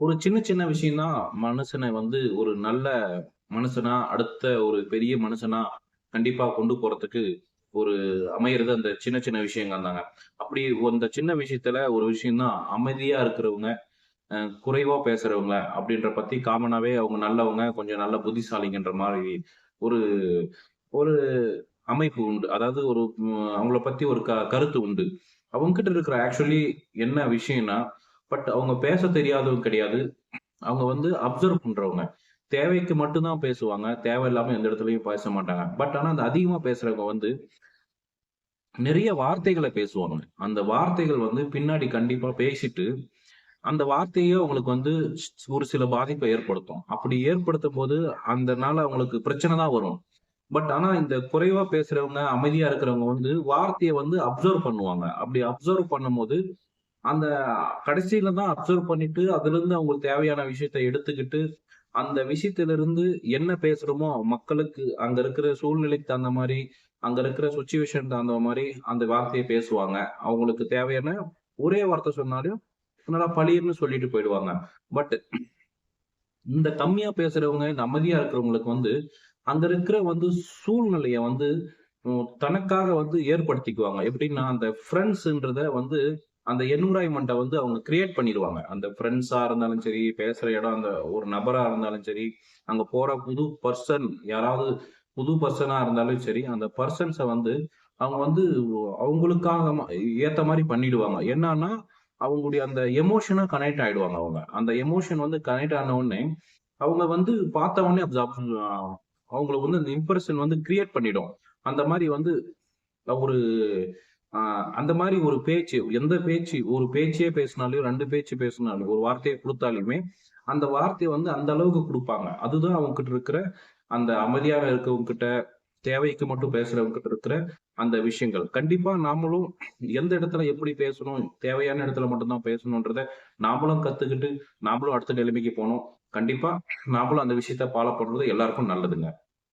ஒரு சின்ன சின்ன விஷயம் தான் மனுஷனை வந்து ஒரு நல்ல மனுஷனா, அடுத்த ஒரு பெரிய மனுஷனா கண்டிப்பா கொண்டு போறதுக்கு ஒரு அமையறது அந்த சின்ன சின்ன விஷயங்கள் தாங்க. அப்படி அந்த சின்ன விஷயத்துல ஒரு விஷயம் தான் அமைதியா இருக்கிறவங்க, குறைவா பேசுறவங்க அப்படின்ற பத்தி காமனாவே அவங்க நல்லவங்க, கொஞ்சம் நல்ல புத்திசாலிங்கன்ற மாரி ஒரு ஒரு அமைப்பு உண்டு. அதாவது ஒரு அவங்கள பத்தி ஒரு கருத்து உண்டு. அவங்ககிட்ட இருக்கிற ஆக்சுவலி என்ன விஷயம்னா, பட் அவங்க பேச தெரியாதவங்க கிடையாது. அவங்க வந்து அப்சர்வ் பண்றவங்க. தேவைக்கு மட்டும் தான் பேசுவாங்க. தேவையில்லாம எந்த இடத்துலயும் பேச மாட்டாங்க. பட் ஆனா அந்த அதிகமா பேசுறவங்க வந்து நிறைய வார்த்தைகள பேசுவாங்க. அந்த வார்த்தைகள் வந்து பின்னாடி கண்டிப்பா பேசிட்டு, அந்த வார்த்தையே உங்களுக்கு வந்து ஒரு சில பாதிப்ப ஏற்படுத்தும். அப்படி ஏற்படுத்தும்போது, அந்த நாள் அவங்களுக்கு பிரச்சனை தான் வரும். பட் ஆனா இந்த குறைவா பேசுறவங்க, அமைதியா இருக்கிறவங்க வந்து வார்த்தைய வந்து அப்சர்வ் பண்ணுவாங்க. அப்படி அப்சர்வ் பண்ணும்போது, அந்த கடைசியில தான் அப்சர்வ் பண்ணிட்டு, அதிலிருந்து அவங்களுக்கு தேவையான விஷயத்த எடுத்துக்கிட்டு, அந்த விஷயத்திலிருந்து என்ன பேசுறோமோ, மக்களுக்கு அங்க இருக்கிற சூழ்நிலைக்கு தகுந்த மாரி, அங்க இருக்கிற சிச்சுவேஷன் தகுந்த மாரி அந்த வார்த்தைய பேசுவாங்க. அவங்களுக்கு தேவையான ஒரே வார்த்தை சொன்னாலும், நல்லா பளீர்ன்னு சொல்லிட்டு போயிடுவாங்க. பட் இந்த கம்மியா பேசுறவங்க, இந்த அமைதியா இருக்கிறவங்களுக்கு வந்து, அங்க இருக்கிற வந்து சூழ்நிலைய வந்து தனக்காக வந்து ஏற்படுத்திக்குவாங்க. எப்படின்னா, அந்த ஃப்ரெண்ட்ஸ்ன்றத வந்து அந்த என்விரான்மென்ட்ட வந்து அவங்க கிரியேட் பண்ணிருவாங்க. அந்த ஃப்ரெண்ட்ஸா இருந்தாலும் சரி, பேசுற இடம் அந்த ஒரு நபரா இருந்தாலும் சரி, அங்க போற புது பெர்சன் யாராவது புது பெர்சனா இருந்தாலும் சரி, அந்த பெர்சன்ஸ வந்து அவங்க வந்து அவங்களுக்காக ஏத்த மாரி பண்ணிடுவாங்க. என்னன்னா, அவங்களுடைய அந்த எமோஷனா கனெக்ட் ஆயிடுவாங்க அவங்க. அந்த எமோஷன் வந்து கனெக்ட் ஆன உடனே, அவங்க வந்து பார்த்த உடனே அவங்களுக்கு வந்து அந்த இம்ப்ரஷன் வந்து கிரியேட் பண்ணிடும். அந்த மாரி வந்து ஒரு அ அந்த மாரி ஒரு பேச்சு, எந்த பேச்சு, ஒரு பேச்சே பேசினாலும், 2 பேச்சு பேசினாலும், ஒரு வார்த்தைய குடுத்தாலுமே, அந்த வார்த்தைய வந்து அந்த அளவுக்கு குடுப்பாங்க. அதுதான் அவங்ககிட்ட இருக்கிற அந்த அமைதியாக இருக்கவங்க கிட்ட, தேவைக்கு மட்டும் பேசுறவங்க கிட்ட இருக்கிற அந்த விஷயங்கள். கண்டிப்பா நாமளும் எந்த இடத்துல எப்படி பேசணும், தேவையான இடத்துல மட்டும் தான் பேசணுன்றத நாமளும் கத்துக்கிட்டு, நாமளும் அடுத்த நிலைமைக்கு போணும். கண்டிப்பா நாமளும் அந்த விஷயத்த ஃபாலோ பண்றது எல்லாருக்கும் நல்லதுங்க.